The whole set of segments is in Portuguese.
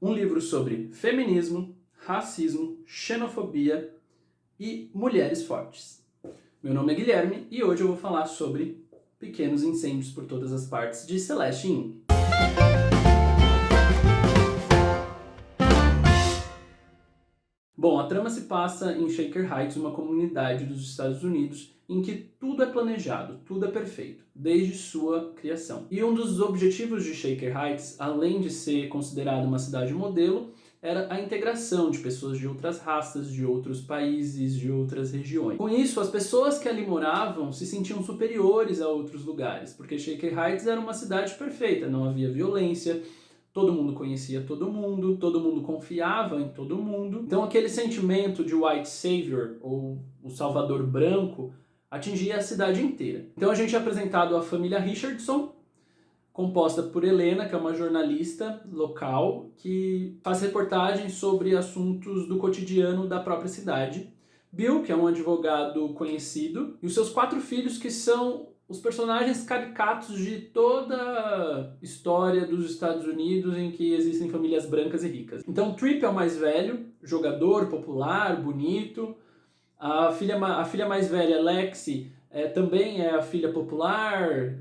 um livro sobre feminismo, racismo, xenofobia e mulheres fortes. Meu nome é Guilherme e hoje eu vou falar sobre Pequenos Incêndios por Todas as Partes de Celeste Ng. Bom, a trama se passa em Shaker Heights, uma comunidade dos Estados Unidos em que tudo é planejado, tudo é perfeito, desde sua criação. E um dos objetivos de Shaker Heights, além de ser considerada uma cidade modelo, era a integração de pessoas de outras raças, de outros países, de outras regiões. Com isso, as pessoas que ali moravam se sentiam superiores a outros lugares, porque Shaker Heights era uma cidade perfeita, não havia violência, todo mundo conhecia todo mundo confiava em todo mundo. Então aquele sentimento de white savior, ou o salvador branco, atingia a cidade inteira. Então a gente é apresentado a família Richardson, composta por Helena, que é uma jornalista local, que faz reportagens sobre assuntos do cotidiano da própria cidade. Bill, que é um advogado conhecido, e os seus 4 filhos, que são os personagens caricatos de toda a história dos Estados Unidos em que existem famílias brancas e ricas. Então Trip é o mais velho, jogador, popular, bonito. A filha mais velha, Lexi, também é a filha popular,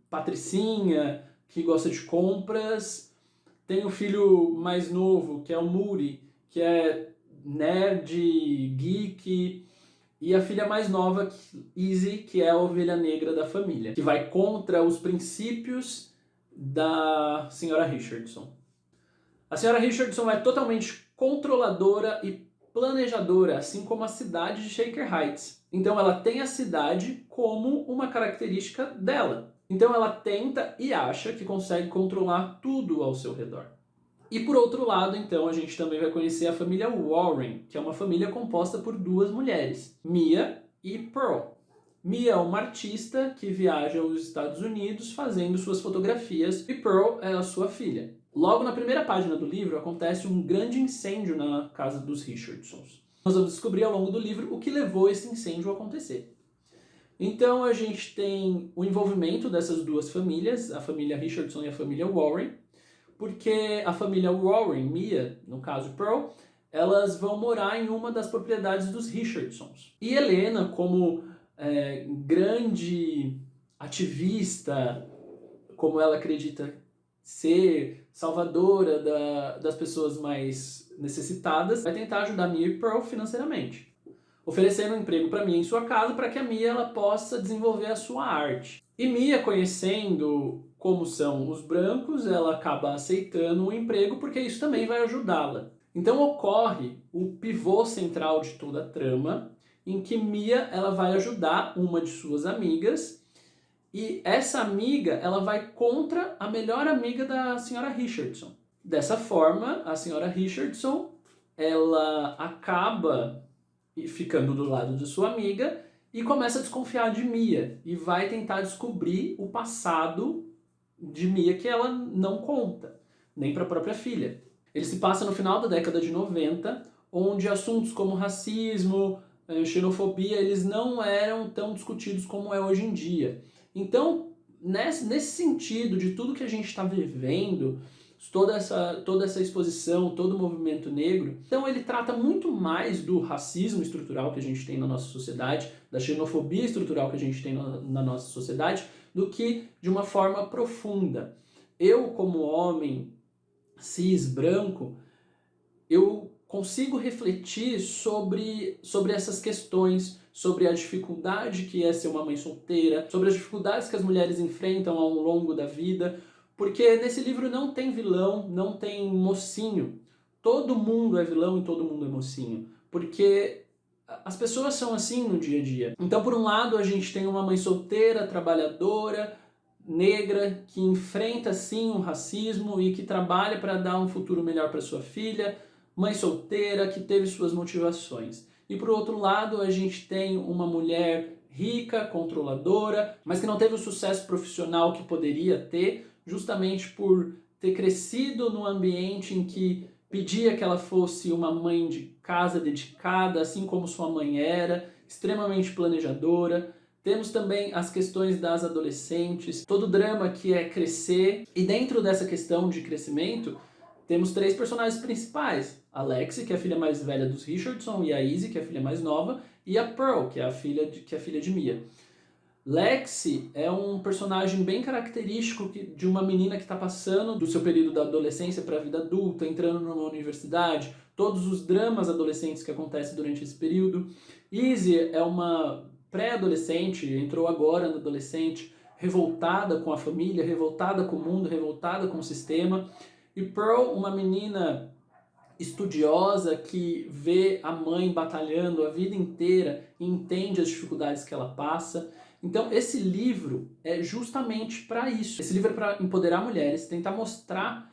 patricinha, que gosta de compras. Tem o filho mais novo, que é o Moody, que é nerd, geek. E a filha mais nova, Izzy, que é a ovelha negra da família, que vai contra os princípios da senhora Richardson. A senhora Richardson é totalmente controladora e planejadora, assim como a cidade de Shaker Heights. Então ela tem a cidade como uma característica dela. Então ela tenta e acha que consegue controlar tudo ao seu redor. E por outro lado, então, a gente também vai conhecer a família Warren, que é uma família composta por 2 mulheres, Mia e Pearl. Mia é uma artista que viaja aos Estados Unidos fazendo suas fotografias e Pearl é a sua filha. Logo na primeira página do livro acontece um grande incêndio na casa dos Richardsons. Nós vamos descobrir ao longo do livro o que levou esse incêndio a acontecer. Então a gente tem o envolvimento dessas 2 famílias, a família Richardson e a família Warren, porque a família Warren, Mia, no caso Pearl, elas vão morar em uma das propriedades dos Richardsons. E Helena, como grande ativista, como ela acredita ser salvadora das pessoas mais necessitadas, vai tentar ajudar Mia e Pearl financeiramente, oferecendo um emprego para Mia em sua casa para que a Mia ela possa desenvolver a sua arte. E Mia, conhecendo como são os brancos, ela acaba aceitando o emprego porque isso também vai ajudá-la. Então ocorre o pivô central de toda a trama, em que Mia ela vai ajudar uma de suas amigas, e essa amiga ela vai contra a melhor amiga da senhora Richardson. Dessa forma, a senhora Richardson ela acaba ficando do lado de sua amiga e começa a desconfiar de Mia e vai tentar descobrir o passado de Mia que ela não conta, nem para a própria filha. Ele se passa no final da década de 90, onde assuntos como racismo, xenofobia, eles não eram tão discutidos como é hoje em dia. Então, nesse sentido de tudo que a gente está vivendo, toda essa exposição, todo o movimento negro, então ele trata muito mais do racismo estrutural que a gente tem na nossa sociedade, da xenofobia estrutural que a gente tem na nossa sociedade, do que de uma forma profunda. Eu, como homem cis branco, eu consigo refletir sobre essas questões, sobre a dificuldade que é ser uma mãe solteira, sobre as dificuldades que as mulheres enfrentam ao longo da vida, porque nesse livro não tem vilão, não tem mocinho. Todo mundo é vilão e todo mundo é mocinho, porque as pessoas são assim no dia a dia. Então, por um lado, a gente tem uma mãe solteira, trabalhadora, negra, que enfrenta sim o racismo e que trabalha para dar um futuro melhor para sua filha, mãe solteira, que teve suas motivações. E por outro lado, a gente tem uma mulher rica, controladora, mas que não teve o sucesso profissional que poderia ter, justamente por ter crescido num ambiente em que pedia que ela fosse uma mãe de casa dedicada, assim como sua mãe era, extremamente planejadora. Temos também as questões das adolescentes, todo o drama que é crescer. E dentro dessa questão de crescimento, temos 3 personagens principais. A Lexi, que é a filha mais velha dos Richardson, e a Izzy, que é a filha mais nova, e a Pearl, que é a filha de Mia. Lexi é um personagem bem característico de uma menina que está passando do seu período da adolescência para a vida adulta, entrando numa universidade, todos os dramas adolescentes que acontecem durante esse período. Izzy é uma pré-adolescente, entrou agora na adolescente, revoltada com a família, revoltada com o mundo, revoltada com o sistema. E Pearl, uma menina estudiosa que vê a mãe batalhando a vida inteira e entende as dificuldades que ela passa. Então esse livro é justamente para isso. Esse livro é para empoderar mulheres, tentar mostrar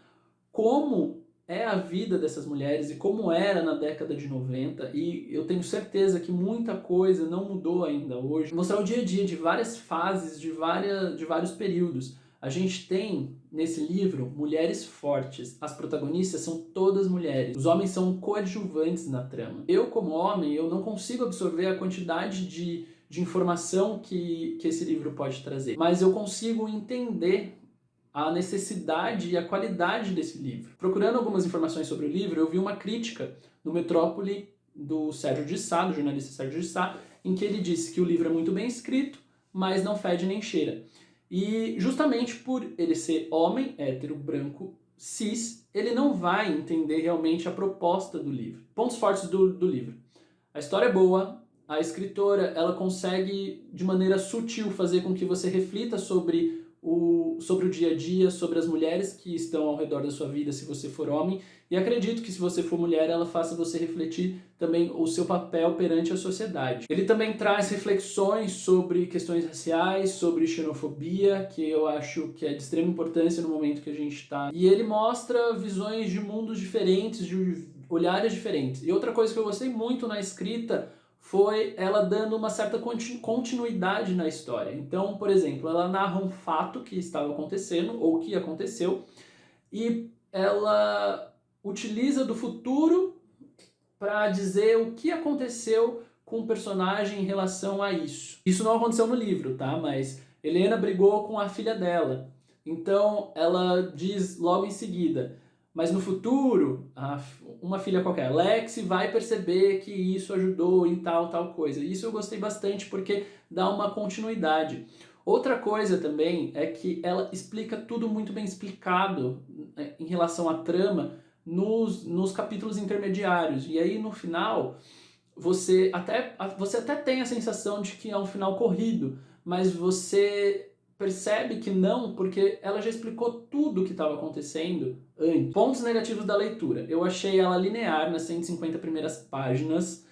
como é a vida dessas mulheres e como era na década de 90, e eu tenho certeza que muita coisa não mudou ainda hoje. Mostrar o dia a dia de várias fases, de vários períodos. A gente tem, nesse livro, mulheres fortes. As protagonistas são todas mulheres. Os homens são coadjuvantes na trama. Eu, como homem, eu não consigo absorver a quantidade de informação que esse livro pode trazer. Mas eu consigo entender a necessidade e a qualidade desse livro. Procurando algumas informações sobre o livro, eu vi uma crítica no Metrópole do Sérgio de Sá, do jornalista Sérgio de Sá, em que ele disse que o livro é muito bem escrito, mas não fede nem cheira. E justamente por ele ser homem, hétero, branco, cis, ele não vai entender realmente a proposta do livro. Pontos fortes do livro. A história é boa, a escritora ela consegue de maneira sutil fazer com que você reflita sobre o dia a dia, sobre as mulheres que estão ao redor da sua vida se você for homem, e acredito que se você for mulher ela faça você refletir também o seu papel perante a sociedade. Ele também traz reflexões sobre questões raciais, sobre xenofobia, que eu acho que é de extrema importância no momento que a gente está, e ele mostra visões de mundos diferentes, de olhares diferentes. E outra coisa que eu gostei muito na escrita foi ela dando uma certa continuidade na história. Então, por exemplo, ela narra um fato que estava acontecendo, ou que aconteceu, e ela utiliza do futuro para dizer o que aconteceu com o personagem em relação a isso. Isso não aconteceu no livro, tá? Mas Helena brigou com a filha dela. Então, ela diz logo em seguida: mas no futuro, uma filha qualquer, Lexi, vai perceber que isso ajudou em tal coisa. Isso eu gostei bastante porque dá uma continuidade. Outra coisa também é que ela explica tudo muito bem explicado em relação à trama nos capítulos intermediários. E aí no final você até tem a sensação de que é um final corrido, mas você percebe que não, porque ela já explicou tudo o que estava acontecendo antes. Pontos negativos da leitura. Eu achei ela linear nas 150 primeiras páginas.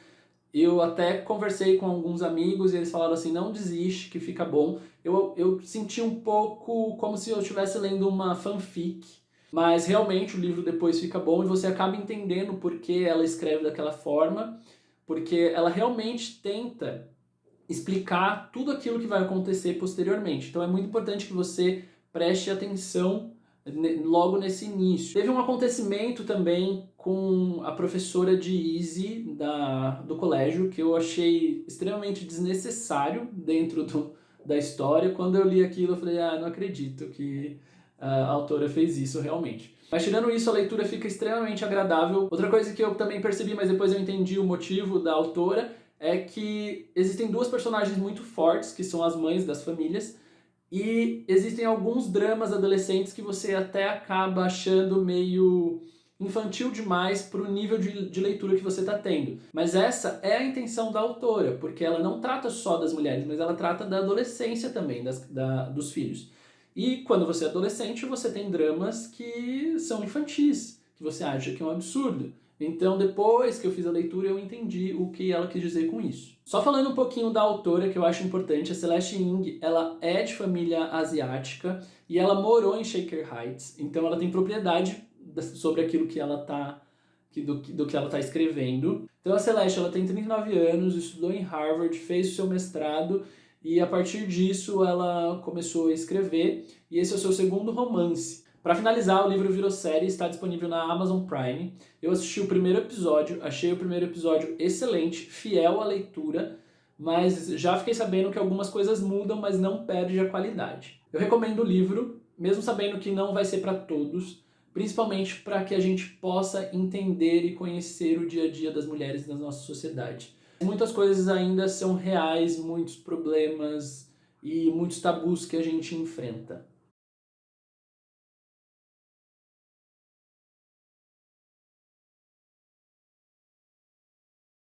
Eu até conversei com alguns amigos e eles falaram assim, não desiste, que fica bom. Eu senti um pouco como se eu estivesse lendo uma fanfic, mas realmente o livro depois fica bom e você acaba entendendo por que ela escreve daquela forma, porque ela realmente tenta explicar tudo aquilo que vai acontecer posteriormente. Então é muito importante que você preste atenção logo nesse início. Teve um acontecimento também com a professora de Izzy do colégio que eu achei extremamente desnecessário dentro da história. Quando eu li aquilo eu falei, não acredito que a autora fez isso realmente. Mas tirando isso, a leitura fica extremamente agradável. Outra coisa que eu também percebi, mas depois eu entendi o motivo da autora, é que existem duas personagens muito fortes, que são as mães das famílias, e existem alguns dramas adolescentes que você até acaba achando meio infantil demais para o nível de leitura que você está tendo. Mas essa é a intenção da autora, porque ela não trata só das mulheres, mas ela trata da adolescência também, dos filhos. E quando você é adolescente, você tem dramas que são infantis, que você acha que é um absurdo. Então, depois que eu fiz a leitura, eu entendi o que ela quis dizer com isso. Só falando um pouquinho da autora, que eu acho importante, a Celeste Ng, ela é de família asiática e ela morou em Shaker Heights, então ela tem propriedade sobre aquilo que ela tá, do que ela está escrevendo. Então a Celeste, ela tem 39 anos, estudou em Harvard, fez o seu mestrado e a partir disso ela começou a escrever e esse é o seu segundo romance. Para finalizar, o livro virou série e está disponível na Amazon Prime. Eu assisti o primeiro episódio, achei o primeiro episódio excelente, fiel à leitura, mas já fiquei sabendo que algumas coisas mudam, mas não perde a qualidade. Eu recomendo o livro, mesmo sabendo que não vai ser para todos, principalmente para que a gente possa entender e conhecer o dia a dia das mulheres na nossa sociedade. Muitas coisas ainda são reais, muitos problemas e muitos tabus que a gente enfrenta.